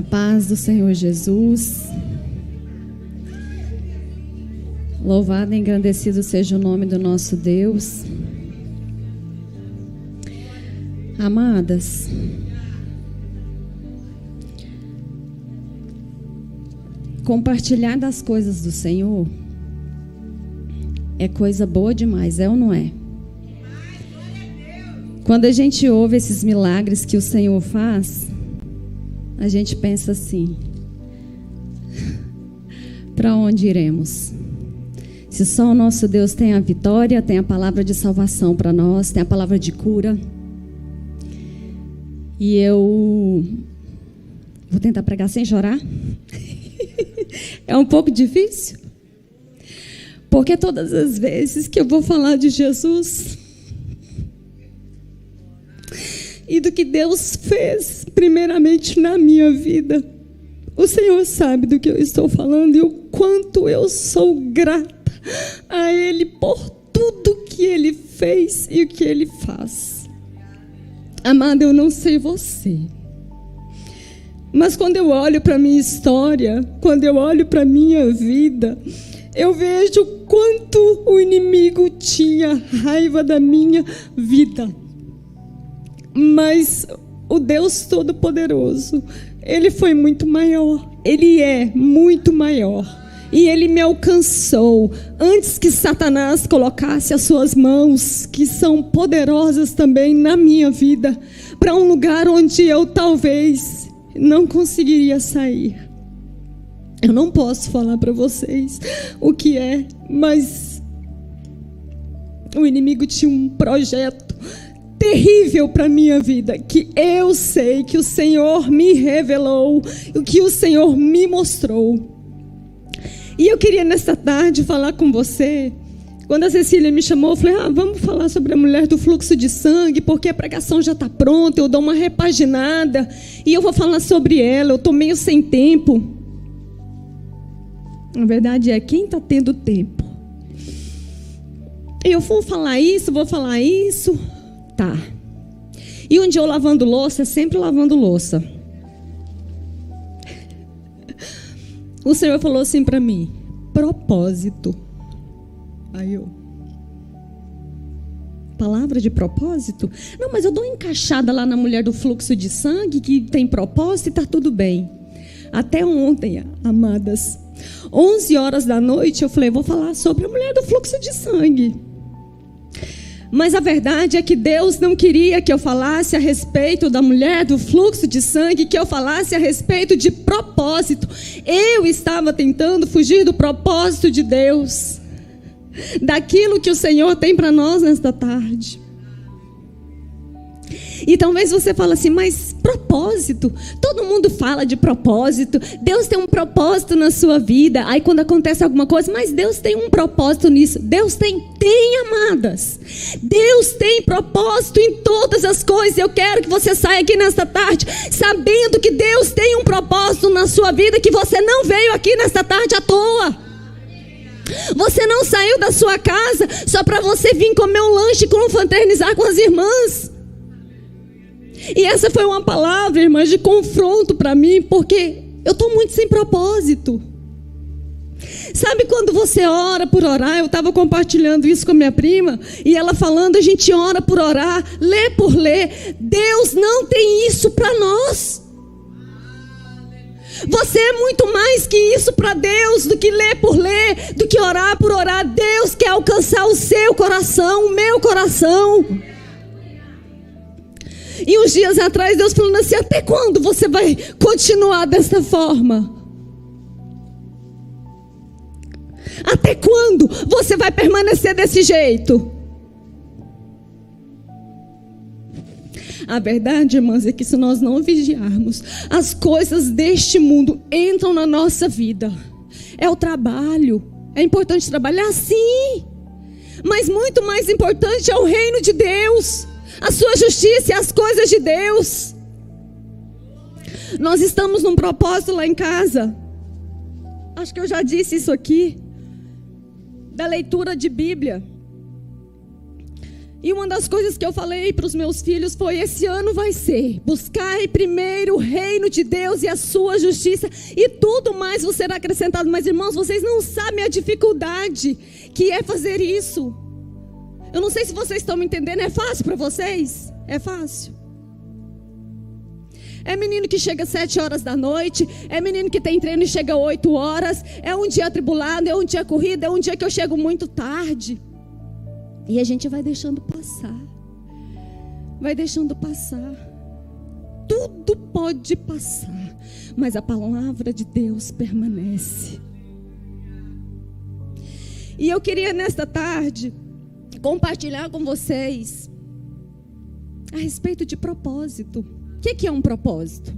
A paz do Senhor Jesus. Louvado e engrandecido seja o nome do nosso Deus. Amadas, compartilhar das coisas do Senhor é coisa boa demais, é ou não é? Quando a gente ouve esses milagres que o Senhor faz, a gente pensa assim: para onde iremos? Se só o nosso Deus tem a vitória, tem a palavra de salvação para nós, tem a palavra de cura. E eu vou tentar pregar sem chorar. É um pouco difícil, porque todas as vezes que eu vou falar de Jesus e do que Deus fez primeiramente na minha vida, o Senhor sabe do que eu estou falando e o quanto eu sou grata a Ele por tudo que Ele fez e o que Ele faz. Amada, eu não sei você, mas quando eu olho para a minha história, quando eu olho para a minha vida, eu vejo quanto o inimigo tinha raiva da minha vida. Mas o Deus Todo-Poderoso, Ele foi muito maior, Ele é muito maior. E Ele me alcançou antes que Satanás colocasse as suas mãos, que são poderosas também na minha vida, para um lugar onde eu talvez não conseguiria sair. Eu não posso falar para vocês o que é, mas o inimigo tinha um projeto terrível para a minha vida, que eu sei que o Senhor me revelou, o que o Senhor me mostrou. E eu queria nesta tarde falar com você. Quando a Cecília me chamou, eu falei: vamos falar sobre a mulher do fluxo de sangue, porque a pregação já está pronta, eu dou uma repaginada e eu vou falar sobre ela. Eu estou meio sem tempo. A verdade é, quem está tendo tempo? Eu vou falar isso. Tá. E um dia eu lavando louça, é sempre lavando louça. O Senhor falou assim para mim: propósito. Aí eu: palavra de propósito? Não, mas eu dou uma encaixada lá na mulher do fluxo de sangue, que tem propósito e está tudo bem. Até ontem, amadas, 11 horas da noite, eu falei: vou falar sobre a mulher do fluxo de sangue. Mas a verdade é que Deus não queria que eu falasse a respeito da mulher do fluxo de sangue, que eu falasse a respeito de propósito. Eu estava tentando fugir do propósito de Deus, daquilo que o Senhor tem para nós nesta tarde. E talvez você fale assim: mas propósito? Todo mundo fala de propósito. Deus tem um propósito na sua vida. Aí quando acontece alguma coisa: mas Deus tem um propósito nisso. Deus tem, amadas. Deus tem propósito em todas as coisas. Eu quero que você saia aqui nesta tarde sabendo que Deus tem um propósito na sua vida, que você não veio aqui nesta tarde à toa. Você não saiu da sua casa só para você vir comer um lanche e confraternizar com as irmãs. E essa foi uma palavra, irmãs, de confronto para mim, porque eu estou muito sem propósito. Sabe quando você ora por orar? Eu estava compartilhando isso com a minha prima, e ela falando: a gente ora por orar, lê por ler. Deus não tem isso para nós. Você é muito mais que isso para Deus, do que ler por ler, do que orar por orar. Deus quer alcançar o seu coração, o meu coração. E uns dias atrás Deus falando assim: até quando você vai continuar dessa forma? Até quando você vai permanecer desse jeito? A verdade, irmãs, é que se nós não vigiarmos, as coisas deste mundo entram na nossa vida. É o trabalho. É importante trabalhar? Sim. Mas muito mais importante é o reino de Deus, a sua justiça e as coisas de Deus. Nós estamos num propósito lá em casa. Acho que eu já disse isso aqui, da leitura de Bíblia. E uma das coisas que eu falei para os meus filhos foi: esse ano vai ser: buscai primeiro o reino de Deus e a sua justiça, e tudo mais vos será acrescentado. Mas, irmãos, vocês não sabem a dificuldade que é fazer isso. Eu não sei se vocês estão me entendendo. É fácil para vocês? É fácil. É menino que chega às 7 horas da noite, é menino que tem treino e chega às 8 horas, é um dia atribulado, é um dia corrido, é um dia que eu chego muito tarde. E a gente vai deixando passar. Vai deixando passar. Tudo pode passar, mas a palavra de Deus permanece. E eu queria nesta tarde compartilhar com vocês a respeito de propósito. O que é um propósito?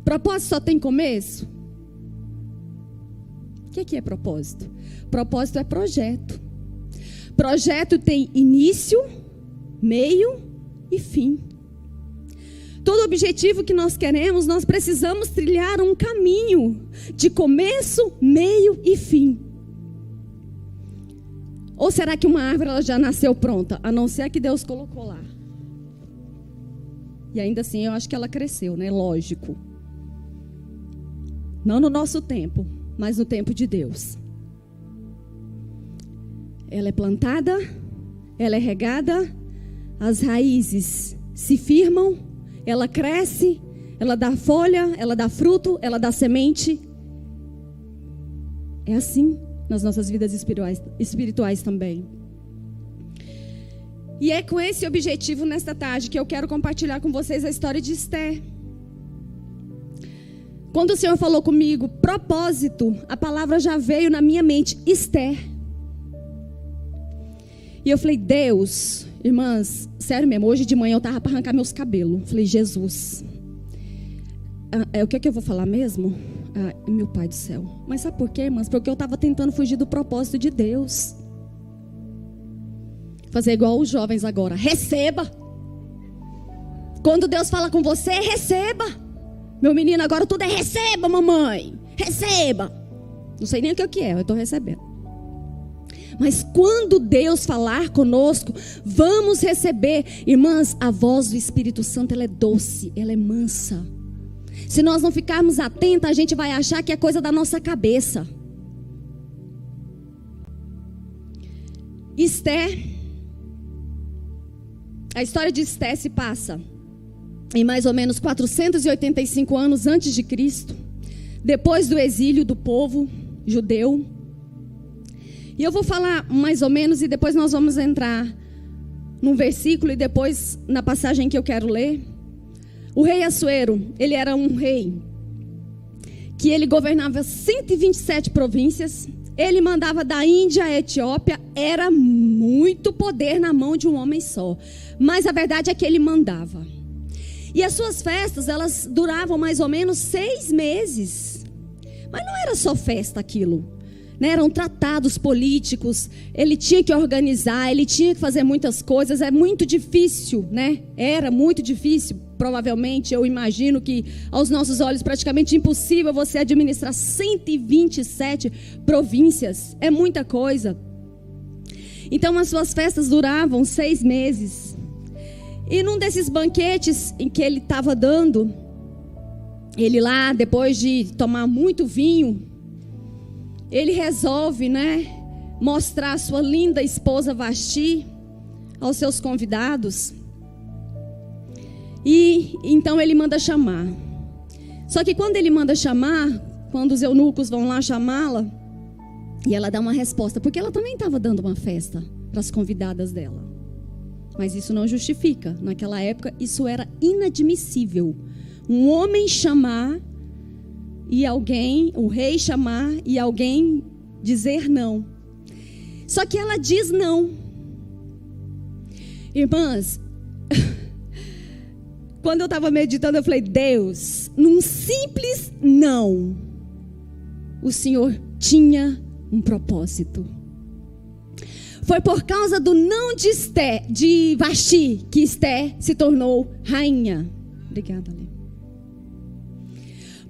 Propósito só tem começo? O que é propósito? Propósito é projeto. Projeto tem início, meio e fim. Todo objetivo que nós queremos, nós precisamos trilhar um caminho de começo, meio e fim. Ou será que uma árvore ela já nasceu pronta? A não ser que Deus colocou lá. E ainda assim eu acho que ela cresceu, né? Lógico. Não no nosso tempo, mas no tempo de Deus. Ela é plantada, ela é regada, as raízes se firmam, ela cresce, ela dá folha, ela dá fruto, ela dá semente. É assim nas nossas vidas espirituais também. E é com esse objetivo nesta tarde que eu quero compartilhar com vocês a história de Esther. Quando o Senhor falou comigo, propósito, a palavra já veio na minha mente, Esther. E eu falei: Deus, irmãs, sério mesmo, hoje de manhã eu estava para arrancar meus cabelos. Falei: Jesus, o que é que eu vou falar mesmo? Meu Pai do céu. Mas sabe por quê, irmãs? Porque eu estava tentando fugir do propósito de Deus. Fazer igual os jovens agora: receba. Quando Deus fala com você, receba. Meu menino, agora tudo é receba, mamãe. Receba. Não sei nem o que é, eu estou recebendo. Mas quando Deus falar conosco, vamos receber. Irmãs, a voz do Espírito Santo, ela é doce, ela é mansa. Se nós não ficarmos atentos, a gente vai achar que é coisa da nossa cabeça. Esther, a história de Esther se passa em mais ou menos 485 anos antes de Cristo, depois do exílio do povo judeu. E eu vou falar mais ou menos, e depois nós vamos entrar num versículo e depois na passagem que eu quero ler. O rei Assuero, ele era um rei que ele governava 127 províncias. Ele mandava da Índia à Etiópia. Era muito poder na mão de um homem só. Mas a verdade é que ele mandava. E as suas festas, elas duravam mais ou menos 6 meses. Mas não era só festa aquilo. Eram tratados políticos, ele tinha que organizar, ele tinha que fazer muitas coisas. É muito difícil, né? Era muito difícil, provavelmente, eu imagino que aos nossos olhos praticamente impossível você administrar 127 províncias, é muita coisa. Então as suas festas duravam 6 meses. E num desses banquetes em que ele estava dando, ele lá, depois de tomar muito vinho, ele resolve, mostrar a sua linda esposa Vasti aos seus convidados. E então ele manda chamar. Só que quando ele manda chamar, quando os eunucos vão lá chamá-la, e ela dá uma resposta, porque ela também estava dando uma festa para as convidadas dela. Mas isso não justifica. Naquela época, isso era inadmissível. Um homem chamar e alguém, o rei chamar e alguém dizer não. Só que ela diz não. Irmãs, quando eu estava meditando, eu falei: Deus, num simples não, o Senhor tinha um propósito. Foi por causa do não de Vasti que Esther se tornou rainha. Obrigada, Lê.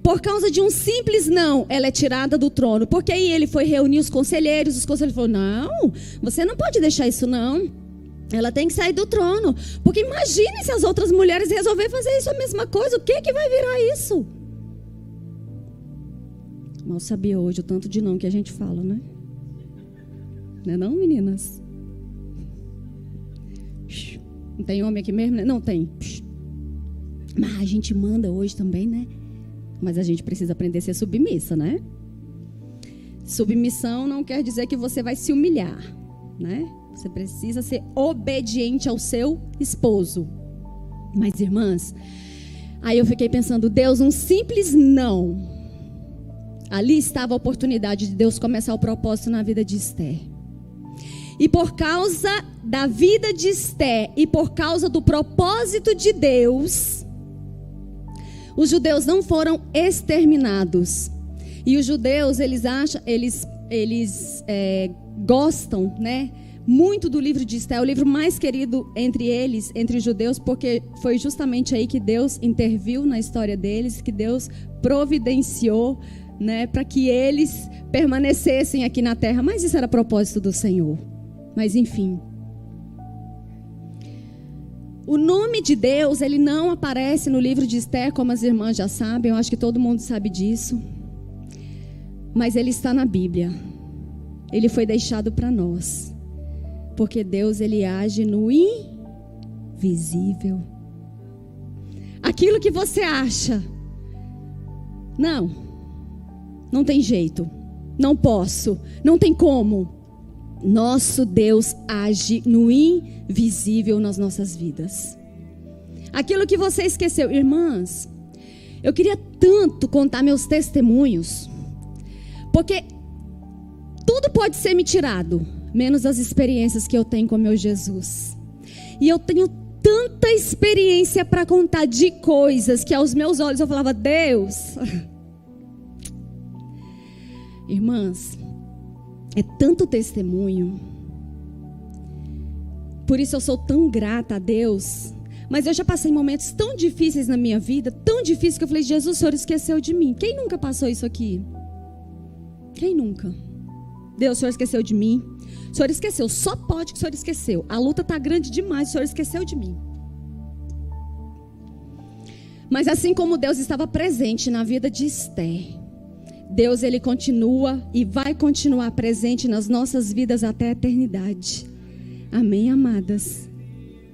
Por causa de um simples não, ela é tirada do trono. Porque aí ele foi reunir os conselheiros falaram: não, você não pode deixar isso não. Ela tem que sair do trono. Porque imagine se as outras mulheres resolverem fazer isso a mesma coisa. O que vai virar isso? Mal sabia hoje o tanto de não que a gente fala, né? Não é não, meninas? Não tem homem aqui mesmo, né? Não tem. Mas a gente manda hoje também, né? Mas a gente precisa aprender a ser submissa, né? Submissão não quer dizer que você vai se humilhar, né? Você precisa ser obediente ao seu esposo. Mas, irmãs, aí eu fiquei pensando, Deus, um simples não. Ali estava a oportunidade de Deus começar o propósito na vida de Esther. E por causa da vida de Esther e por causa do propósito de Deus, os judeus não foram exterminados. E os judeus, eles gostam, né, muito do livro de Esther, é o livro mais querido entre eles, entre os judeus, porque foi justamente aí que Deus interviu na história deles, que Deus providenciou, né, para que eles permanecessem aqui na terra. Mas isso era propósito do Senhor. Mas enfim, o nome de Deus, ele não aparece no livro de Esther, como as irmãs já sabem. Eu acho que todo mundo sabe disso. Mas ele está na Bíblia. Ele foi deixado para nós. Porque Deus, ele age no invisível. Aquilo que você acha, não tem jeito, não posso, não tem como. Nosso Deus age no invisível nas nossas vidas. Aquilo que você esqueceu. Irmãs, eu queria tanto contar meus testemunhos, porque tudo pode ser me tirado, menos as experiências que eu tenho com meu Jesus. E eu tenho tanta experiência para contar de coisas que aos meus olhos eu falava, Deus. Irmãs, é tanto testemunho. Por isso eu sou tão grata a Deus. Mas eu já passei momentos tão difíceis na minha vida, tão difíceis, que eu falei, Jesus, o Senhor esqueceu de mim. Quem nunca passou isso aqui? Quem nunca? Deus, o Senhor esqueceu de mim. O Senhor esqueceu, só pode que o Senhor esqueceu. A luta está grande demais, o Senhor esqueceu de mim. Mas assim como Deus estava presente na vida de Esther, Deus, ele continua e vai continuar presente nas nossas vidas até a eternidade. Amém, amadas?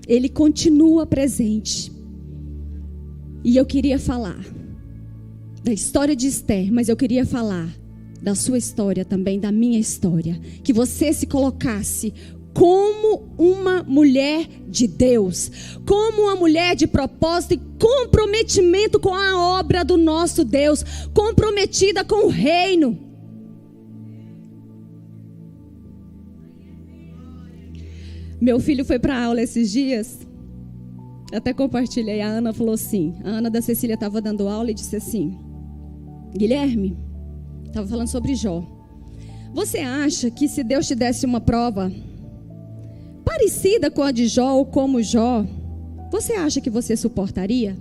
Ele continua presente. E eu queria falar da história de Esther, mas eu queria falar da sua história também, da minha história. Que você se colocasse como uma mulher de Deus, como uma mulher de propósito e comprometimento com a obra do nosso Deus, comprometida com o reino. Meu filho foi para aula esses dias, até compartilhei, a Ana falou assim, a Ana da Cecília estava dando aula e disse assim, Guilherme, estava falando sobre Jó, você acha que se Deus te desse uma prova parecida com a de Jó ou como Jó, você acha que você suportaria?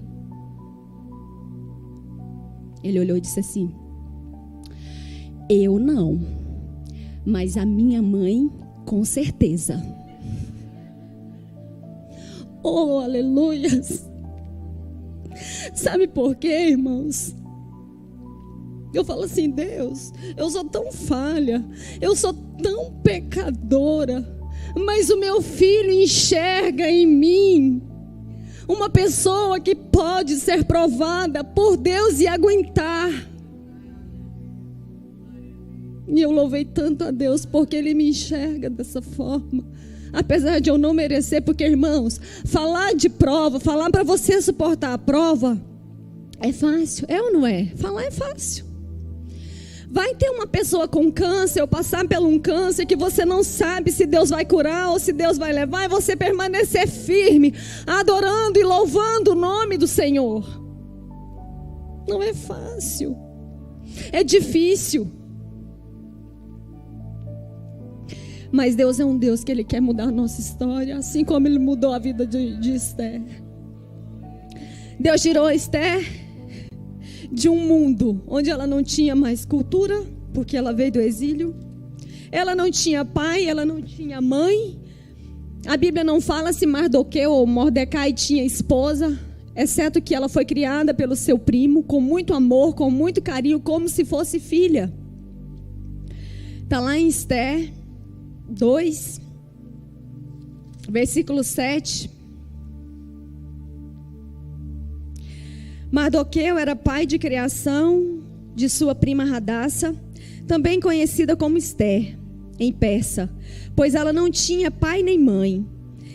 Ele olhou e disse assim, eu não, mas a minha mãe com certeza. Oh, aleluias. Sabe por quê, irmãos? Eu falo assim, Deus, eu sou tão falha, eu sou tão pecadora, mas o meu filho enxerga em mim uma pessoa que pode ser provada por Deus e aguentar. E eu louvei tanto a Deus porque Ele me enxerga dessa forma, apesar de eu não merecer. Porque, irmãos, falar de prova, falar para você suportar a prova é fácil, é ou não é? Falar é fácil. Vai ter uma pessoa com câncer ou passar por um câncer que você não sabe se Deus vai curar ou se Deus vai levar, e você permanecer firme, adorando e louvando o nome do Senhor. Não é fácil, é difícil. Mas Deus é um Deus que Ele quer mudar a nossa história, assim como Ele mudou a vida de Esther. Deus tirou Esther de um mundo onde ela não tinha mais cultura, porque ela veio do exílio. Ela não tinha pai, ela não tinha mãe. A Bíblia não fala se Mardoqueu ou Mordecai tinha esposa, exceto que ela foi criada pelo seu primo, com muito amor, com muito carinho, como se fosse filha. Está lá em Esther 2, versículo 7. Mardoqueu era pai de criação de sua prima Radassa, também conhecida como Esther, em persa, pois ela não tinha pai nem mãe.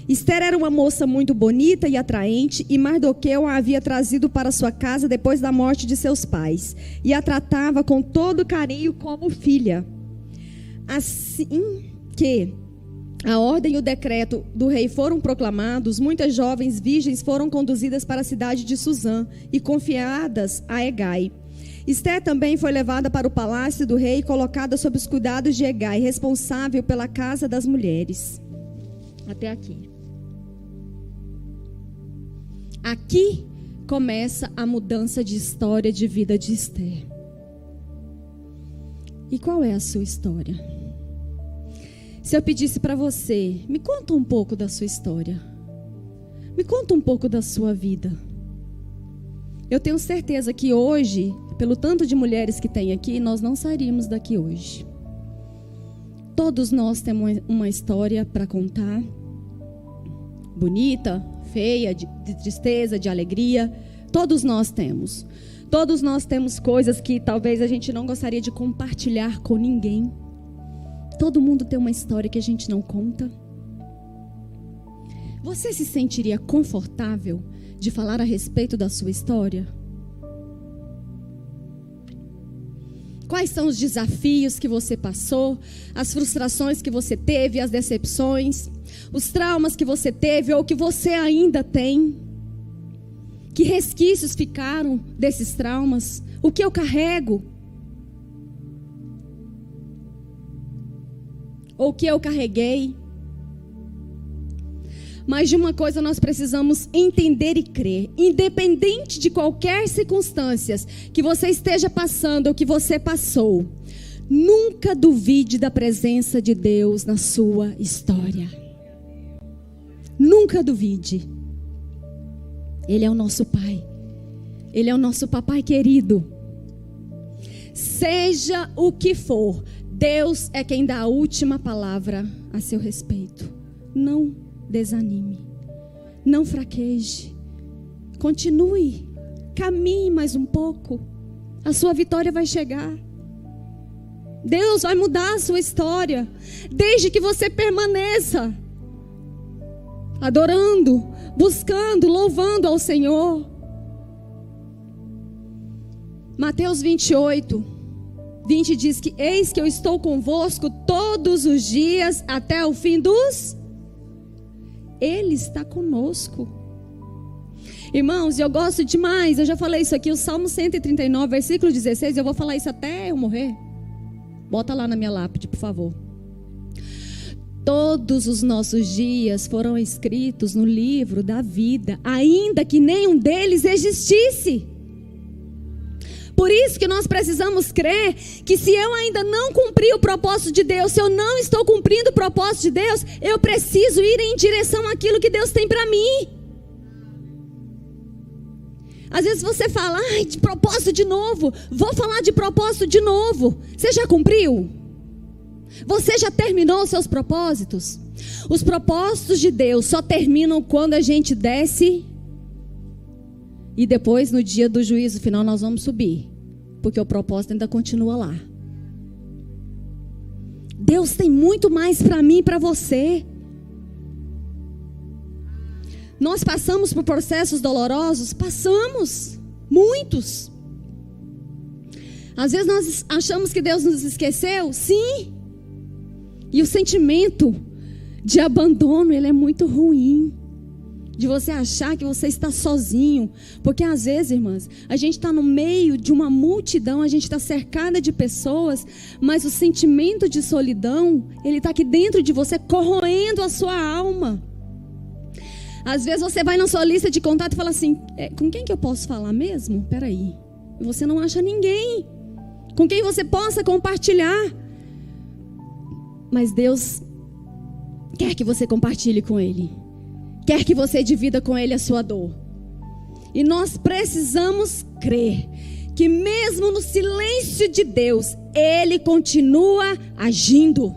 Esther era uma moça muito bonita e atraente, e Mardoqueu a havia trazido para sua casa depois da morte de seus pais, e a tratava com todo carinho como filha. Assim que a ordem e o decreto do rei foram proclamados, muitas jovens virgens foram conduzidas para a cidade de Suzã e confiadas a Hegai. Esther também foi levada para o palácio do rei e colocada sob os cuidados de Hegai, responsável pela casa das mulheres. Até aqui. Aqui começa a mudança de história de vida de Esther. E qual é a sua história? Se eu pedisse para você, me conta um pouco da sua história. Me conta um pouco da sua vida. Eu tenho certeza que hoje, pelo tanto de mulheres que tem aqui, nós não sairíamos daqui hoje. Todos nós temos uma história para contar. Bonita, feia, de tristeza, de alegria. Todos nós temos. Todos nós temos coisas que talvez a gente não gostaria de compartilhar com ninguém. Todo mundo tem uma história que a gente não conta. Você se sentiria confortável de falar a respeito da sua história? Quais são os desafios que você passou, as frustrações que você teve, as decepções, os traumas que você teve ou que você ainda tem? Que resquícios ficaram desses traumas? O que eu carrego? Ou o que eu carreguei? Mas de uma coisa nós precisamos entender e crer. Independente de qualquer circunstância que você esteja passando ou que você passou, nunca duvide da presença de Deus na sua história. Nunca duvide. Ele é o nosso Pai. Ele é o nosso papai querido. Seja o que for, Deus é quem dá a última palavra a seu respeito. Não desanime. Não fraqueje. Continue. Caminhe mais um pouco. A sua vitória vai chegar. Deus vai mudar a sua história. Desde que você permaneça adorando, buscando, louvando ao Senhor. Mateus 28:20 diz que eis que eu estou convosco todos os dias até o fim dos... Ele está conosco. Irmãos, eu gosto demais, eu já falei isso aqui, o Salmo 139, versículo 16, eu vou falar isso até eu morrer. Bota lá na minha lápide, por favor. Todos os nossos dias foram escritos no livro da vida, ainda que nenhum deles existisse. Por isso que nós precisamos crer que se eu ainda não cumpri o propósito de Deus, se eu não estou cumprindo o propósito de Deus, eu preciso ir em direção àquilo que Deus tem para mim. Às vezes você fala, ai, de propósito de novo, vou falar de propósito de novo. Você já cumpriu? Você já terminou os seus propósitos? Os propósitos de Deus só terminam quando a gente desce e depois no dia do juízo final nós vamos subir, porque o propósito ainda continua lá. Deus tem muito mais para mim e para você. Nós passamos por processos dolorosos? Passamos, muitos. Às vezes nós achamos que Deus nos esqueceu, sim. E o sentimento de abandono, ele é muito ruim. De você achar que você está sozinho. Porque às vezes, irmãs, a gente está no meio de uma multidão, a gente está cercada de pessoas, mas o sentimento de solidão, ele está aqui dentro de você, corroendo a sua alma. Às vezes você vai na sua lista de contato e fala assim, com quem que eu posso falar mesmo? Peraí, você não acha ninguém com quem você possa compartilhar. Mas Deus quer que você compartilhe com Ele, quer que você divida com Ele a sua dor. E nós precisamos crer que mesmo no silêncio de Deus, Ele continua agindo.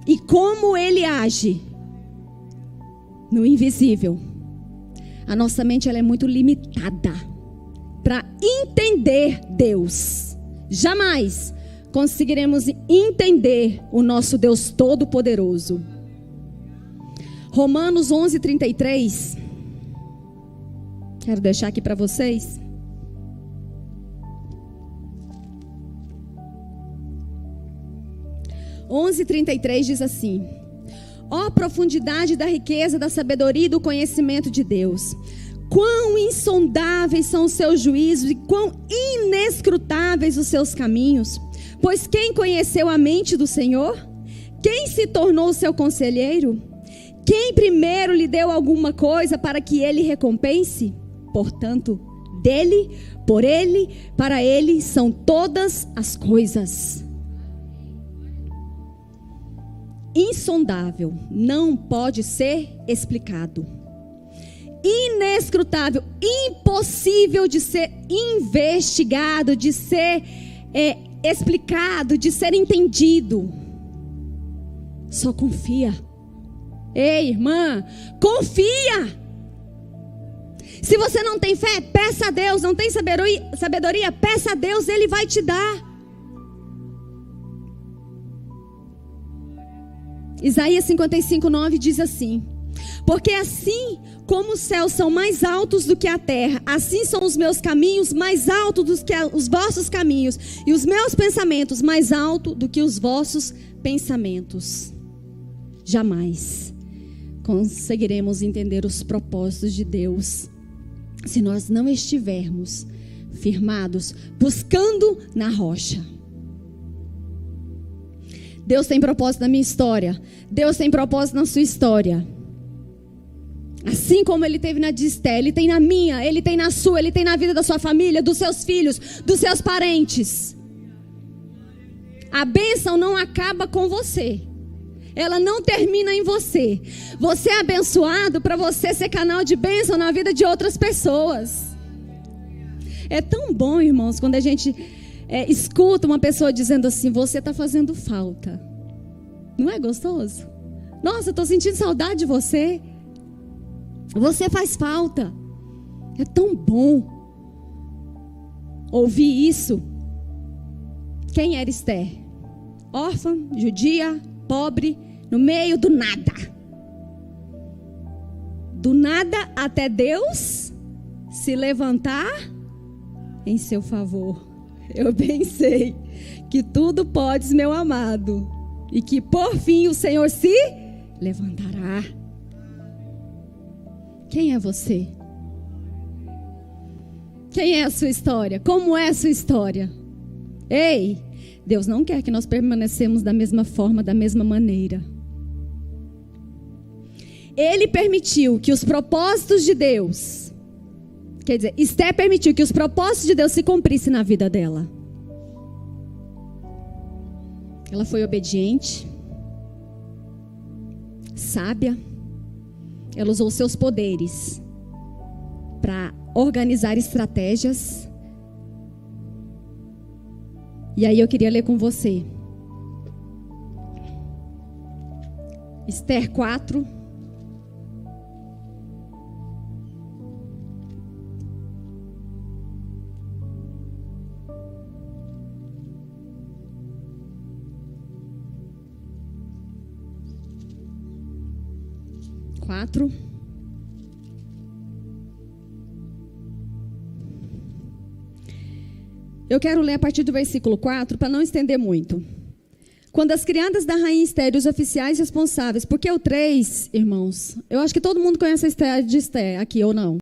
E como Ele age? No invisível. A nossa mente ela é muito limitada para entender Deus. Jamais conseguiremos entender o nosso Deus Todo-Poderoso. Romanos 11:33. Quero deixar aqui para vocês. Onze 11:33 diz assim: ó profundidade da riqueza, da sabedoria e do conhecimento de Deus. Quão insondáveis são os seus juízos e quão inescrutáveis os seus caminhos. Pois quem conheceu a mente do Senhor? Quem se tornou seu conselheiro? Quem primeiro lhe deu alguma coisa para que ele recompense? Portanto, dele, por ele, para ele são todas as coisas. Insondável, não pode ser explicado. Inescrutável, impossível de ser investigado, de ser explicado, de ser entendido. Só confia. Ei, irmã, confia. Se você não tem fé, peça a Deus. Não tem sabedoria, peça a Deus, Ele vai te dar. Isaías 55:9 diz assim: porque assim como os céus são mais altos do que a terra, assim são os meus caminhos mais altos do que os vossos caminhos, e os meus pensamentos mais altos do que os vossos pensamentos. Jamais conseguiremos entender os propósitos de Deus se nós não estivermos firmados, buscando na rocha. Deus tem propósito na minha história. Deus tem propósito na sua história. Assim como Ele teve na de Esté, Ele tem na minha, Ele tem na sua, Ele tem na vida da sua família, dos seus filhos, dos seus parentes. A bênção não acaba com você. Ela não termina em você. Você é abençoado para você ser canal de bênção na vida de outras pessoas. É tão bom, irmãos, quando a gente escuta uma pessoa dizendo assim: você está fazendo falta. Não é gostoso? Nossa, eu estou sentindo saudade de você. Você faz falta. É tão bom ouvir isso. Quem era Esté? Órfã, judia, pobre, no meio do nada. Do nada até Deus se levantar em seu favor. Eu bem sei que tudo podes, meu amado, e que por fim o Senhor se levantará. Quem é você? Quem é a sua história? Como é a sua história? Ei, Deus não quer que nós permanecemos da mesma forma, da mesma maneira. Ele permitiu que os propósitos de Deus, quer dizer, Esté permitiu que os propósitos de Deus se cumprissem na vida dela. Ela foi obediente, sábia. Ela usou seus poderes para organizar estratégias. E aí eu queria ler com você Esther 4. Eu quero ler a partir do versículo 4 para não estender muito. Quando as criadas da rainha Esté e os oficiais responsáveis, porque o 3, irmãos, eu acho que todo mundo conhece a história de Esté aqui, ou não?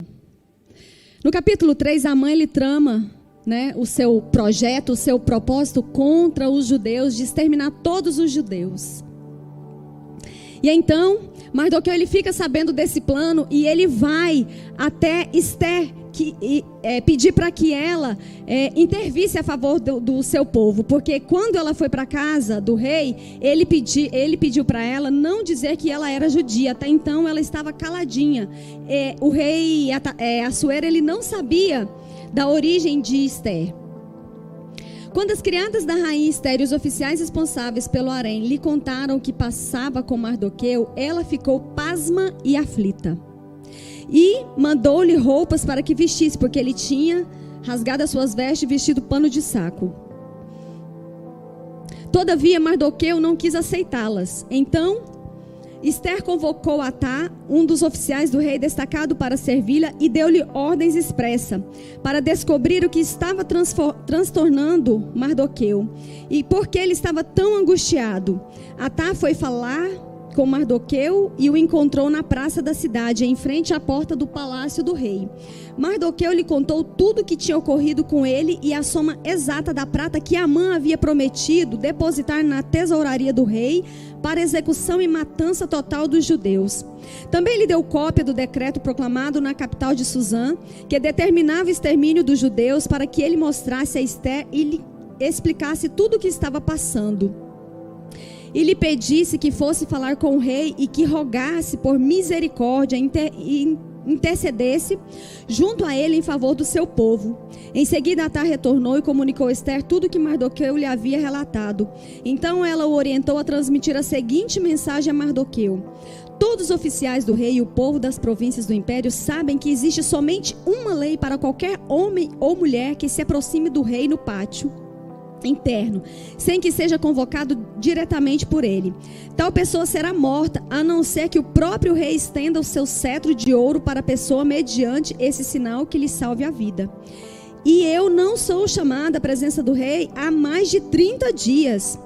No capítulo 3, a mãe ele trama, né, o seu projeto, o seu propósito contra os judeus, de exterminar todos os judeus. E então, Mardoqueu ele fica sabendo desse plano e ele vai até Esté pedir para que ela intervisse a favor do seu povo, porque quando ela foi para a casa do rei, ele pediu para ela não dizer que ela era judia. Até então ela estava caladinha. O rei Assuero, ele não sabia da origem de Esther. Quando as criadas da rainha Esther e os oficiais responsáveis pelo harém lhe contaram o que passava com Mardoqueu, ela ficou pasma e aflita. E mandou-lhe roupas para que vestisse, porque ele tinha rasgado as suas vestes e vestido pano de saco. Todavia Mardoqueu não quis aceitá-las. Então Esther convocou Atá, um dos oficiais do rei destacado para servi-la, e deu-lhe ordens expressas para descobrir o que estava transtornando Mardoqueu e por que ele estava tão angustiado. Atá foi falar com Mardoqueu e o encontrou na praça da cidade, em frente à porta do palácio do rei. Mardoqueu lhe contou tudo o que tinha ocorrido com ele e a soma exata da prata que Amã havia prometido depositar na tesouraria do rei para execução e matança total dos judeus. Também lhe deu cópia do decreto proclamado na capital de Susã, que determinava o extermínio dos judeus, para que ele mostrasse a Esther e lhe explicasse tudo o que estava passando. E lhe pedisse que fosse falar com o rei e que rogasse por misericórdia e intercedesse junto a ele em favor do seu povo. Em seguida Atá retornou e comunicou a Esther tudo o que Mardoqueu lhe havia relatado. Então ela o orientou a transmitir a seguinte mensagem a Mardoqueu: todos os oficiais do rei e o povo das províncias do império sabem que existe somente uma lei para qualquer homem ou mulher que se aproxime do rei no pátio interno, sem que seja convocado diretamente por ele. Tal pessoa será morta, a não ser que o próprio rei estenda o seu cetro de ouro para a pessoa mediante esse sinal que lhe salve a vida. E eu não sou chamada à presença do rei há mais de 30 dias.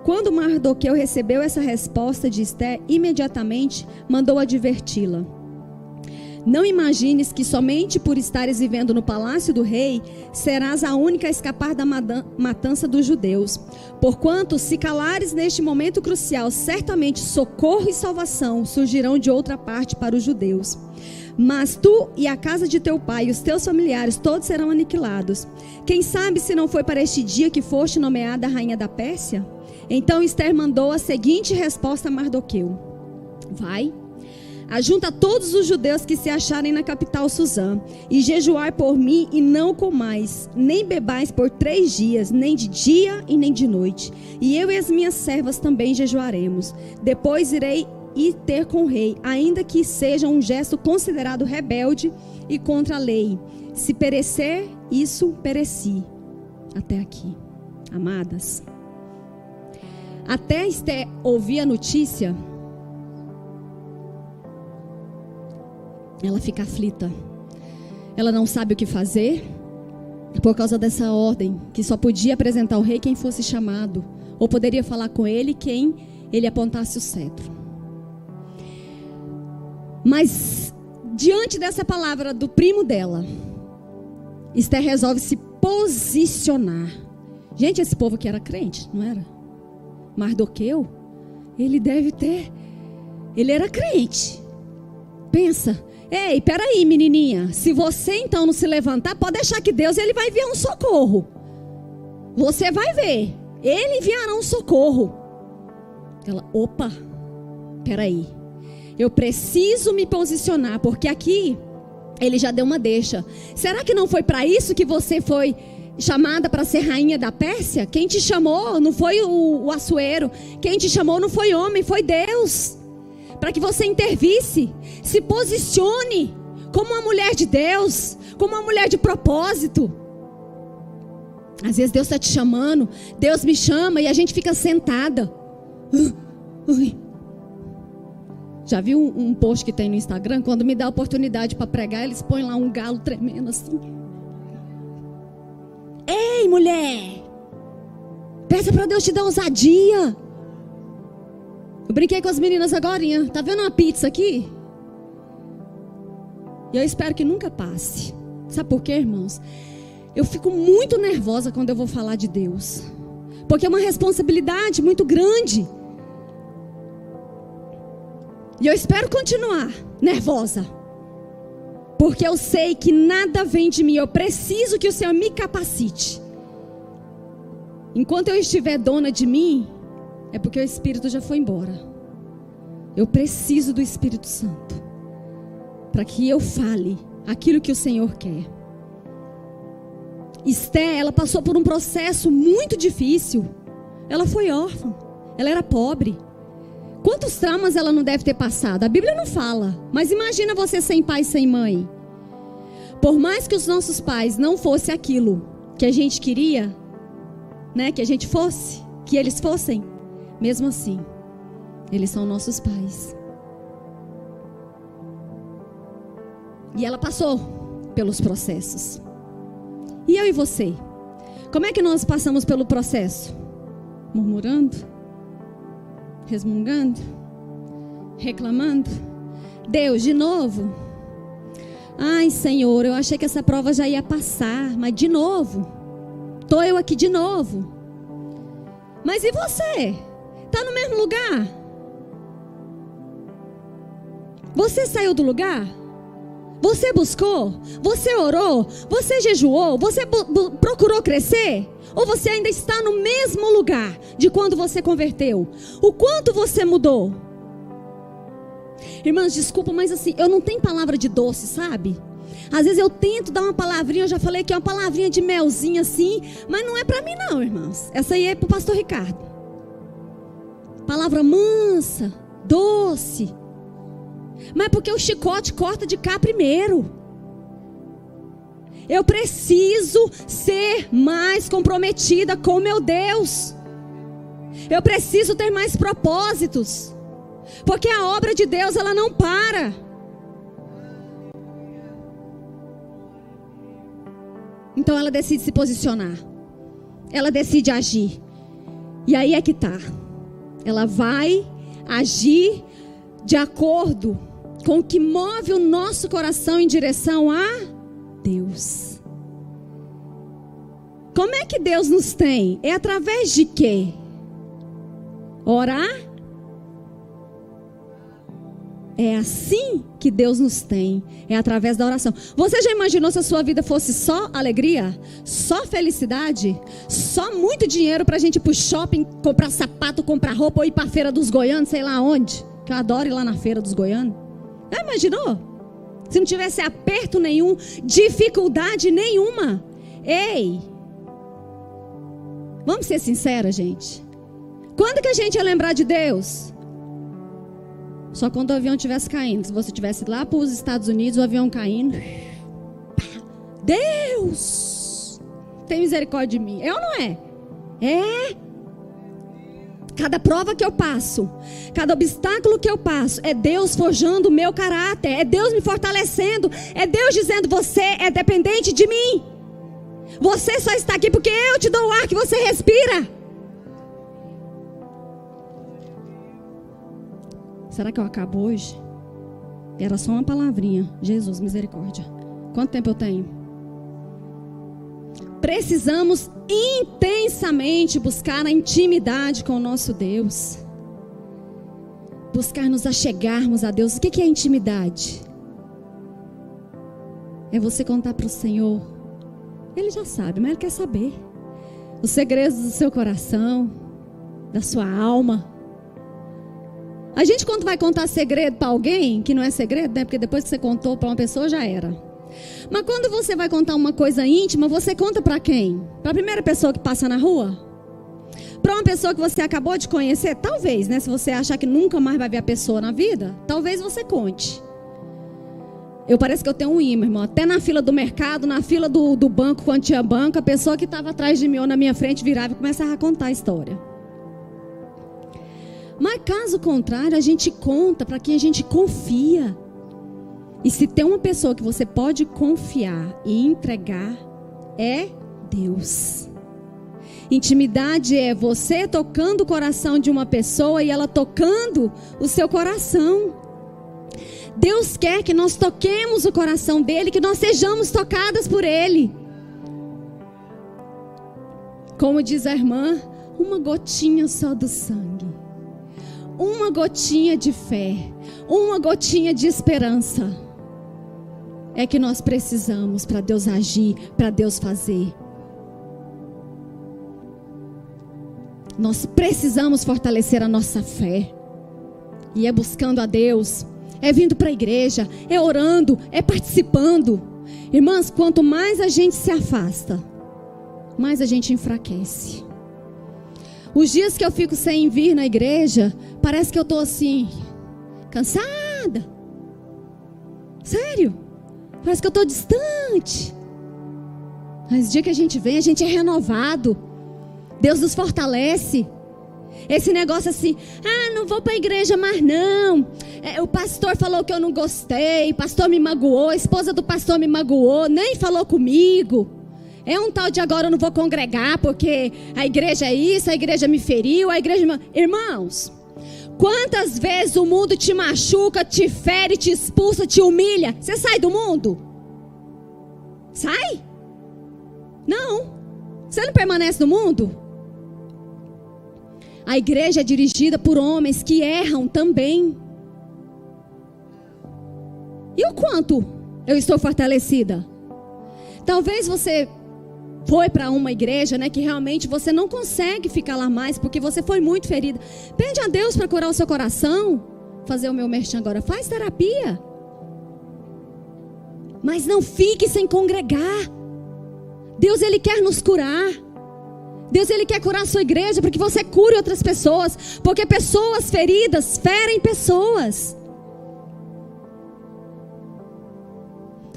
Quando Mardoqueu recebeu essa resposta de Esther, imediatamente mandou adverti-la: não imagines que somente por estares vivendo no palácio do rei, serás a única a escapar da matança dos judeus. Porquanto, se calares neste momento crucial, certamente socorro e salvação surgirão de outra parte para os judeus. Mas tu e a casa de teu pai e os teus familiares todos serão aniquilados. Quem sabe se não foi para este dia que foste nomeada a rainha da Pérsia? Então Esther mandou a seguinte resposta a Mardoqueu: vai, ajunta todos os judeus que se acharem na capital Susã, e jejuai por mim, e não comais, nem bebais por 3 dias, nem de dia e nem de noite. E eu e as minhas servas também jejuaremos. Depois irei ter com o rei, ainda que seja um gesto considerado rebelde e contra a lei. Se perecer, isso pereci. Até aqui, amadas. Até Esther ouvir a notícia, ela fica aflita. Ela não sabe o que fazer por causa dessa ordem, que só podia apresentar ao rei quem fosse chamado, ou poderia falar com ele quem ele apontasse o cetro. Mas diante dessa palavra do primo dela, Esther resolve se posicionar. Gente, esse povo aqui era crente, não era? Mardoqueu, ele era crente. Pensa: ei, peraí, menininha, se você então não se levantar, pode deixar que Deus, ele vai enviar um socorro. Você vai ver, ele enviará um socorro. Ela: opa, peraí, eu preciso me posicionar, porque aqui ele já deu uma deixa. Será que não foi para isso que você foi chamada para ser rainha da Pérsia? Quem te chamou não foi o Assuero. Quem te chamou não foi homem, foi Deus. Para que você intervisse. Se posicione como uma mulher de Deus, como uma mulher de propósito. Às vezes Deus está te chamando, Deus me chama e a gente fica sentada. Já viu um post que tem no Instagram? Quando me dá a oportunidade para pregar, eles põem lá um galo tremendo assim. Ei, mulher, peça para Deus te dar ousadia. Eu brinquei com as meninas agorinha. Tá vendo uma pizza aqui? E eu espero que nunca passe. Sabe por quê, irmãos? Eu fico muito nervosa quando eu vou falar de Deus, porque é uma responsabilidade muito grande. E eu espero continuar nervosa, Porque eu sei que nada vem de mim. Eu preciso que o Senhor me capacite. Enquanto eu estiver dona de mim, é porque o Espírito já foi embora. Eu preciso do Espírito Santo para que eu fale aquilo que o Senhor quer. Esté, ela passou por um processo muito difícil. Ela foi órfã, ela era pobre. Quantos traumas ela não deve ter passado? A Bíblia não fala, mas imagina você sem pai e sem mãe. Por mais que os nossos pais não fossem aquilo que a gente queria, né, que a gente fosse, que eles fossem, mesmo assim, eles são nossos pais. E ela passou pelos processos. E eu e você? Como é que nós passamos pelo processo? Murmurando? Resmungando? Reclamando? Deus, de novo? Ai, Senhor, eu achei que essa prova já ia passar, mas de novo? Estou eu aqui de novo. Mas e você? Está no mesmo lugar? Você saiu do lugar? Você buscou? Você orou? Você jejuou? Você procurou crescer? Ou você ainda está no mesmo lugar de quando você converteu? O quanto você mudou? Irmãs, desculpa, mas assim, eu não tenho palavra de doce, sabe? Às vezes eu tento dar uma palavrinha, eu já falei que é uma palavrinha de melzinho assim, mas não é para mim não, irmãs. Essa aí é para o pastor Ricardo. Palavra mansa, doce. Mas é porque o chicote corta de cá primeiro. Eu preciso ser mais comprometida com meu Deus. Eu preciso ter mais propósitos. Porque a obra de Deus, ela não para. Então ela decide se posicionar. Ela decide agir. E aí é que tá. Ela vai agir de acordo com o que move o nosso coração em direção a Deus. Como é que Deus nos tem? É através de quê? Orar? É assim que Deus nos tem. É através da oração. Você já imaginou se a sua vida fosse só alegria? Só felicidade? Só muito dinheiro pra gente ir pro shopping, comprar sapato, comprar roupa ou ir pra feira dos goianos, sei lá onde? Que eu adoro ir lá na feira dos goianos. Já imaginou? Se não tivesse aperto nenhum, dificuldade nenhuma. Ei! Vamos ser sinceros, gente. Quando que a gente ia lembrar de Deus? Só quando o avião estivesse caindo. Se você estivesse lá para os Estados Unidos, o avião caindo. Deus! Tem misericórdia de mim. É ou não é? É. Cada prova que eu passo, cada obstáculo que eu passo, é Deus forjando o meu caráter. É Deus me fortalecendo. É Deus dizendo, você é dependente de mim. Você só está aqui porque eu te dou o ar que você respira. Será que eu acabo hoje? Era só uma palavrinha. Jesus, misericórdia. Quanto tempo eu tenho? Precisamos intensamente buscar a intimidade com o nosso Deus. Buscar nos achegarmos a Deus. O que é intimidade? É você contar para o Senhor. Ele já sabe, mas Ele quer saber. Os segredos do seu coração, da sua alma. A gente, quando vai contar segredo para alguém, que não é segredo, né? Porque depois que você contou para uma pessoa, já era. Mas quando você vai contar uma coisa íntima, você conta para quem? Para a primeira pessoa que passa na rua? Para uma pessoa que você acabou de conhecer? Talvez, né? Se você achar que nunca mais vai ver a pessoa na vida, talvez você conte. Eu parece que eu tenho um imã, irmão. Até na fila do mercado, na fila do banco, quando tinha banco, a pessoa que estava atrás de mim ou na minha frente virava e começava a contar a história. Mas caso contrário, a gente conta para quem a gente confia. E se tem uma pessoa que você pode confiar e entregar, é Deus. Intimidade é você tocando o coração de uma pessoa e ela tocando o seu coração. Deus quer que nós toquemos o coração dele, que nós sejamos tocadas por ele. Como diz a irmã, uma gotinha só do sangue. Uma gotinha de fé, uma gotinha de esperança. é que nós precisamos para Deus agir, para Deus fazer. Nós precisamos fortalecer a nossa fé. E é buscando a Deus, é vindo para a igreja, é orando, é participando. Irmãs, quanto mais a gente se afasta, mais a gente enfraquece. Os dias que eu fico sem vir na igreja, parece que eu estou assim, cansada. Sério, parece que eu estou distante. Mas o dia que a gente vem, a gente é renovado. Deus nos fortalece. Esse negócio assim, não vou para a igreja mais não. O pastor falou que eu não gostei, o pastor me magoou, a esposa do pastor me magoou, nem falou comigo. É um tal de agora eu não vou congregar porque a igreja é isso, a igreja me feriu, a igreja me... Irmãos, quantas vezes o mundo te machuca, te fere, te expulsa, te humilha? Você sai do mundo? Sai? Não. Você não permanece no mundo? A igreja é dirigida por homens que erram também. E o quanto eu estou fortalecida? Talvez você foi para uma igreja, que realmente você não consegue ficar lá mais porque você foi muito ferida. Pede a Deus para curar o seu coração. Fazer o meu merchan agora. Faz terapia. Mas não fique sem congregar. Deus, Ele quer nos curar. Deus, Ele quer curar a sua igreja para que você cure outras pessoas. Porque pessoas feridas ferem pessoas.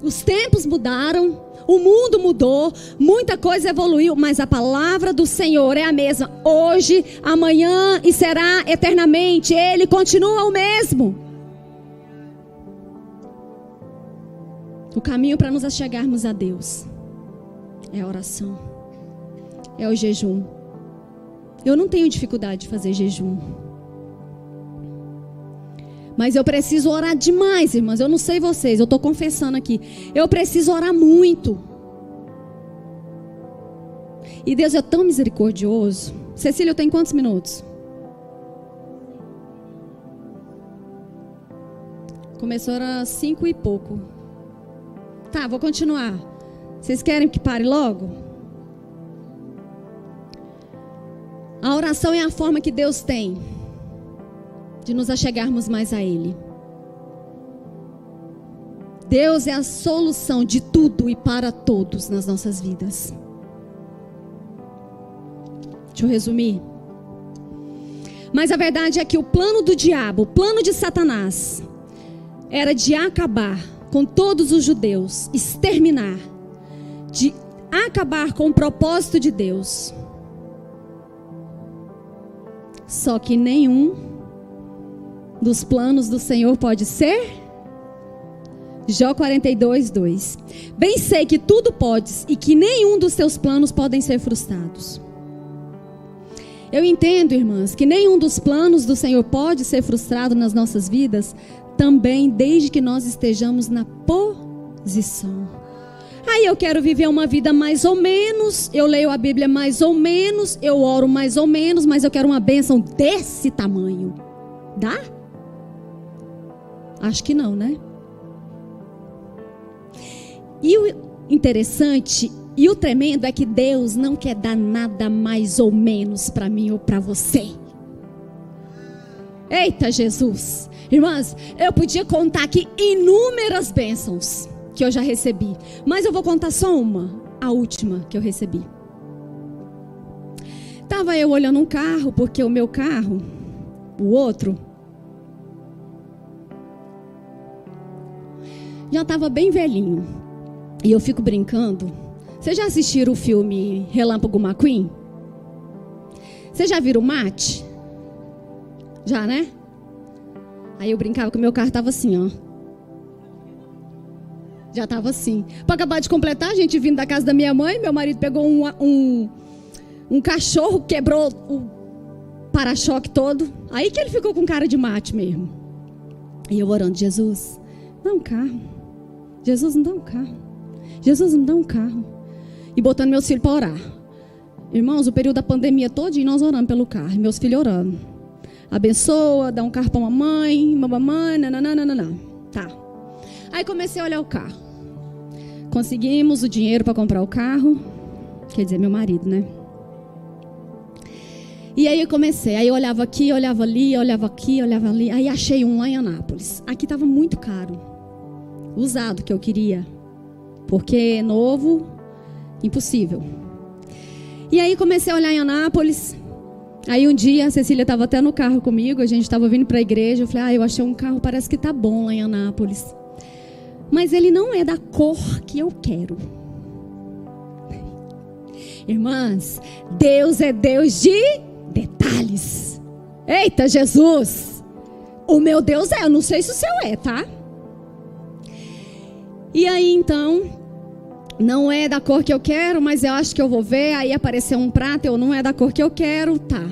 Os tempos mudaram, o mundo mudou, muita coisa evoluiu, mas a palavra do Senhor é a mesma. Hoje, amanhã e será eternamente. Ele continua o mesmo. O caminho para nos achegarmos a Deus é a oração, é o jejum. Eu não tenho dificuldade de fazer jejum, mas eu preciso orar demais, irmãs. Eu não sei vocês, eu estou confessando aqui. Eu preciso orar muito. E Deus é tão misericordioso. Cecília, eu tenho quantos minutos? Começou às 5 e pouco. Tá, vou continuar. Vocês querem que pare logo? A oração é a forma que Deus tem de nos achegarmos mais a Ele. Deus é a solução de tudo e para todos nas nossas vidas. Deixa eu resumir. Mas a verdade é que o plano do diabo, o plano de Satanás, era de acabar com todos os judeus, exterminar, de acabar com o propósito de Deus. Só que nenhum dos planos do Senhor pode ser? Jó 42, 2. Bem sei que tudo podes e que nenhum dos teus planos podem ser frustrados. Eu entendo, irmãs, que nenhum dos planos do Senhor pode ser frustrado nas nossas vidas, também desde que nós estejamos na posição. Aí eu quero viver uma vida mais ou menos, eu leio a Bíblia mais ou menos, eu oro mais ou menos, mas eu quero uma bênção desse tamanho. Dá? Acho que não, né? E o interessante e o tremendo é que Deus não quer dar nada mais ou menos para mim ou para você. Eita Jesus! Irmãs, eu podia contar aqui inúmeras bênçãos que eu já recebi, mas eu vou contar só uma, a última que eu recebi. Estava eu olhando um carro, porque o meu carro, o outro, já estava bem velhinho. E eu fico brincando. Vocês já assistiram o filme Relâmpago McQueen? Vocês já viram o mate? Já, né? Aí eu brincava que o meu carro estava assim, ó. Já estava assim. Para acabar de completar, a gente vindo da casa da minha mãe, meu marido pegou um cachorro, quebrou o para-choque todo. Aí que ele ficou com cara de mate mesmo. E eu orando, Jesus, dá um carro. Jesus, não dá um carro. Jesus, não dá um carro. E botando meus filhos para orar. Irmãos, o período da pandemia todinho nós orando pelo carro. E meus filhos orando. Abençoa, dá um carro para mamãe, nananana. Tá. Aí comecei a olhar o carro. conseguimos o dinheiro para comprar o carro. Quer dizer, meu marido, né? E aí eu comecei. Aí eu olhava aqui, olhava ali, olhava aqui, olhava ali. Aí achei um lá em Anápolis. Aqui estava muito caro. Usado que eu queria. Porque novo, impossível. E aí comecei a olhar em Anápolis. Aí um dia a Cecília estava até no carro comigo. A gente estava vindo para a igreja. Eu falei, eu achei um carro, parece que tá bom lá em Anápolis. Mas ele não é da cor que eu quero. Irmãs, Deus é Deus de detalhes. Eita, Jesus! O meu Deus eu não sei se o seu tá? E aí então, não é da cor que eu quero, mas eu acho que eu vou ver. Aí apareceu um prata, não é da cor que eu quero, tá.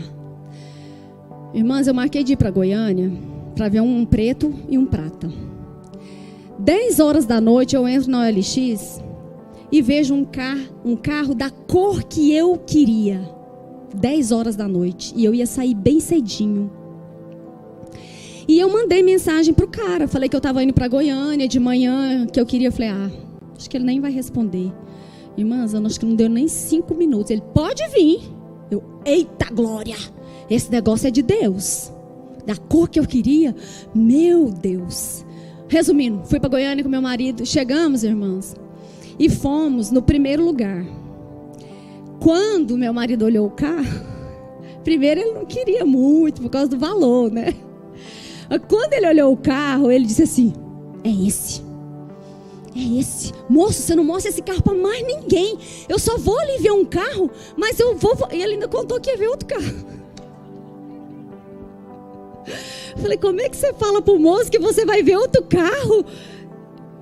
Irmãs, eu marquei de ir para Goiânia para ver um preto e um prata. 10 horas da noite eu entro na OLX e vejo um carro da cor que eu queria. 10 horas da noite. E eu ia sair bem cedinho. E eu mandei mensagem pro cara. Falei que eu estava indo para Goiânia de manhã, que eu queria. Falei, acho que ele nem vai responder. Irmãs, eu acho que não deu nem 5 minutos. Ele, pode vir. Eu, eita glória. Esse negócio é de Deus. Da cor que eu queria. Meu Deus. Resumindo, fui para Goiânia com meu marido. Chegamos, irmãs. E fomos no primeiro lugar. Quando meu marido olhou o carro, primeiro ele não queria muito por causa do valor, né? Quando ele olhou o carro, ele disse assim, é esse. Moço, você não mostra esse carro para mais ninguém. Eu só vou ali ver um carro, mas eu vou... E ele ainda contou que ia ver outro carro. Falei, como é que você fala pro moço que você vai ver outro carro?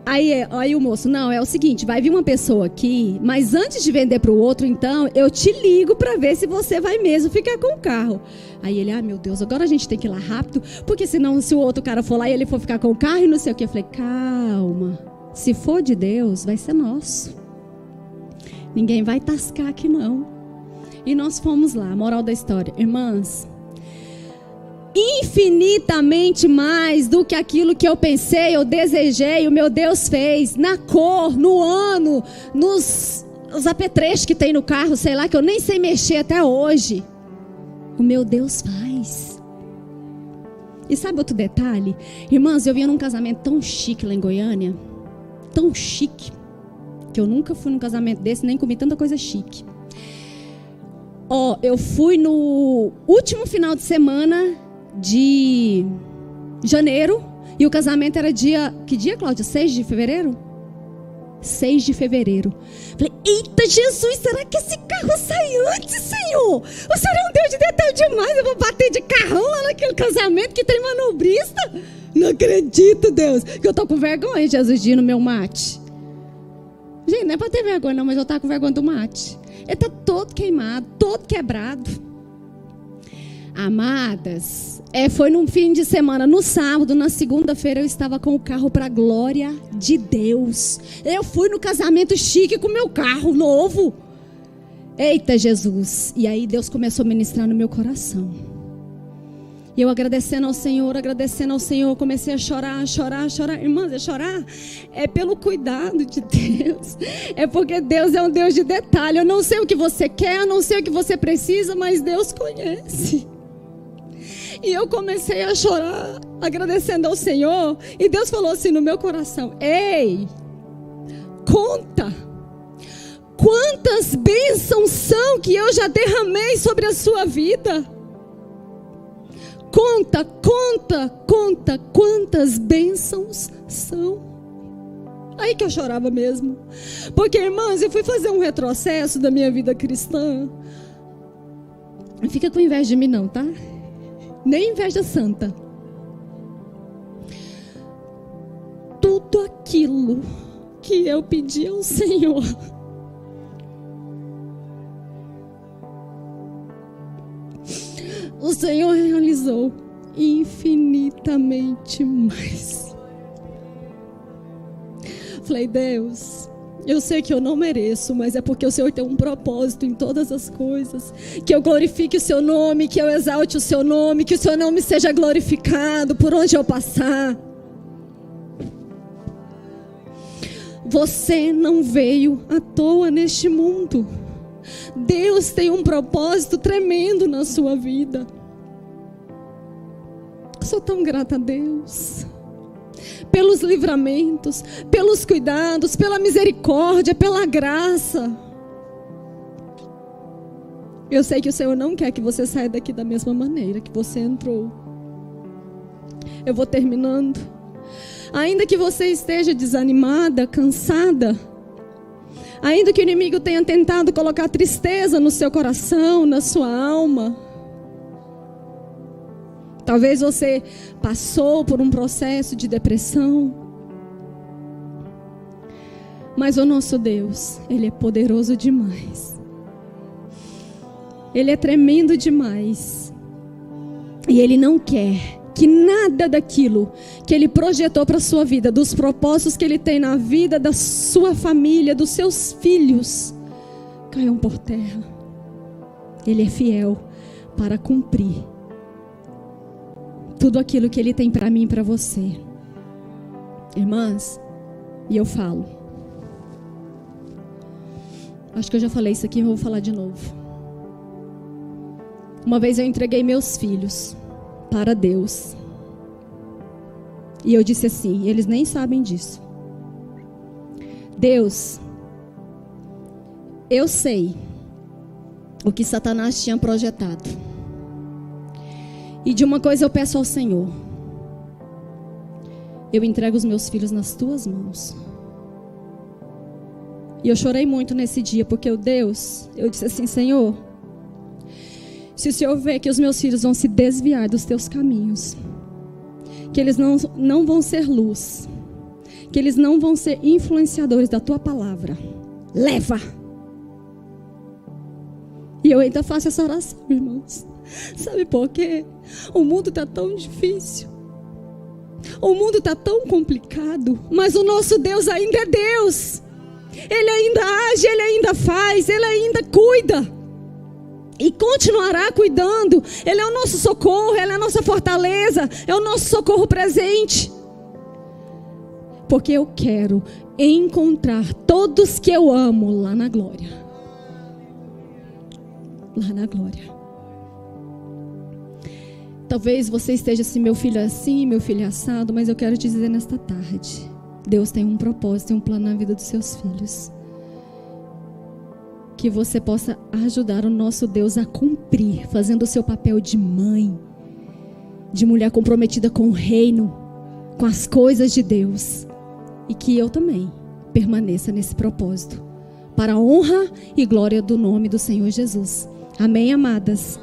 Aí o moço, não, é o seguinte, vai vir uma pessoa aqui, mas antes de vender para o outro, então, eu te ligo para ver se você vai mesmo ficar com o carro. Aí ele, meu Deus, agora a gente tem que ir lá rápido, porque senão se o outro cara for lá e ele for ficar com o carro e não sei o que. Eu falei, calma, se for de Deus, vai ser nosso. Ninguém vai tascar aqui não. E nós fomos lá, moral da história, irmãs. Infinitamente mais do que aquilo que eu pensei, eu desejei, o meu Deus fez, na cor, no ano, nos apetrechos que tem no carro, sei lá, que eu nem sei mexer até hoje. O meu Deus faz. E sabe outro detalhe? Irmãs, eu vinha num casamento tão chique lá em Goiânia, tão chique, que eu nunca fui num casamento desse, nem comi tanta coisa chique. Eu fui no último final de semana de janeiro, e o casamento era dia... Que dia, Cláudia? 6 de fevereiro? 6 de fevereiro. Falei, eita Jesus, será que esse carro sai antes, Senhor? O Senhor é um Deus de detalhe demais, eu vou bater de carrão lá naquele casamento que tem manobrista? Não acredito, Deus, que eu tô com vergonha, Jesus, de ir no meu mate. Gente, não é pra ter vergonha não, mas eu tava com vergonha do mate. Ele tá todo queimado, todo quebrado. Amadas, foi num fim de semana, no sábado, na segunda-feira eu estava com o carro para a glória de Deus. Eu fui no casamento chique com meu carro novo. Eita Jesus. E aí Deus começou a ministrar no meu coração. E eu agradecendo ao Senhor, comecei a chorar. Irmãs, chorar é pelo cuidado de Deus. É porque Deus é um Deus de detalhe. Eu não sei o que você quer, eu não sei o que você precisa, mas Deus conhece. E eu comecei a chorar, agradecendo ao Senhor. E Deus falou assim no meu coração, ei, conta quantas bênçãos são que eu já derramei sobre a sua vida. Conta quantas bênçãos são. Aí que eu chorava mesmo. Porque, irmãs, eu fui fazer um retrocesso da minha vida cristã. Não fica com inveja de mim não, tá? Nem inveja santa. Tudo aquilo que eu pedi ao Senhor, o Senhor realizou infinitamente mais. Falei, Deus, eu sei que eu não mereço, mas é porque o Senhor tem um propósito em todas as coisas. Que eu glorifique o seu nome, que eu exalte o seu nome, que o seu nome seja glorificado por onde eu passar. Você não veio à toa neste mundo. Deus tem um propósito tremendo na sua vida. Eu sou tão grata a Deus pelos livramentos, pelos cuidados, pela misericórdia, pela graça. Eu sei que o Senhor não quer que você saia daqui da mesma maneira que você entrou. Eu vou terminando. Ainda que você esteja desanimada, cansada, ainda que o inimigo tenha tentado colocar tristeza no seu coração, na sua alma, talvez você passou por um processo de depressão, mas o nosso Deus, Ele é poderoso demais. Ele é tremendo demais. E Ele não quer que nada daquilo que Ele projetou para a sua vida, dos propósitos que Ele tem na vida da sua família, dos seus filhos, caiam por terra. Ele é fiel para cumprir tudo aquilo que Ele tem para mim e para você. Irmãs, e eu falo, acho que eu já falei isso aqui, mas vou falar de novo. Uma vez eu entreguei meus filhos para Deus. E eu disse assim, eles nem sabem disso: Deus, eu sei o que Satanás tinha projetado. E de uma coisa eu peço ao Senhor: eu entrego os meus filhos nas tuas mãos. E eu chorei muito nesse dia, porque eu disse assim: Senhor, se o Senhor vê que os meus filhos vão se desviar dos teus caminhos, que eles não vão ser luz, que eles não vão ser influenciadores da tua palavra, leva. E eu ainda faço essa oração, irmãos. Sabe por quê? O mundo está tão difícil, o mundo está tão complicado, mas o nosso Deus ainda é Deus. Ele ainda age, Ele ainda faz, Ele ainda cuida. E continuará cuidando. Ele é o nosso socorro, Ele é a nossa fortaleza, é o nosso socorro presente. Porque eu quero encontrar todos que eu amo lá na glória. Lá na glória. Talvez você esteja assim: meu filho é assim, meu filho é assado. Mas eu quero te dizer nesta tarde: Deus tem um propósito e um plano na vida dos seus filhos. Que você possa ajudar o nosso Deus a cumprir, fazendo o seu papel de mãe, de mulher comprometida com o reino, com as coisas de Deus. E que eu também permaneça nesse propósito, para a honra e glória do nome do Senhor Jesus. Amém, amadas?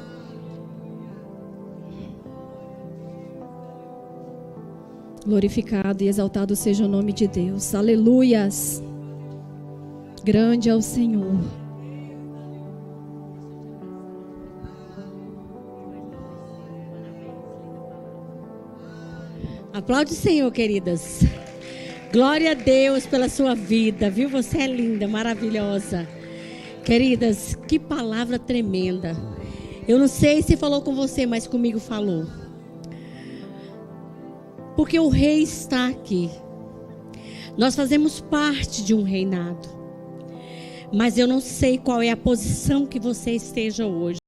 Glorificado e exaltado seja o nome de Deus. Aleluias. Grande é o Senhor. Aplaude o Senhor, queridas. Glória a Deus pela sua vida, viu? Você é linda, maravilhosa. Queridas, que palavra tremenda. Eu não sei se falou com você, mas comigo falou. Porque o rei está aqui. Nós fazemos parte de um reinado. Mas eu não sei qual é a posição que você esteja hoje.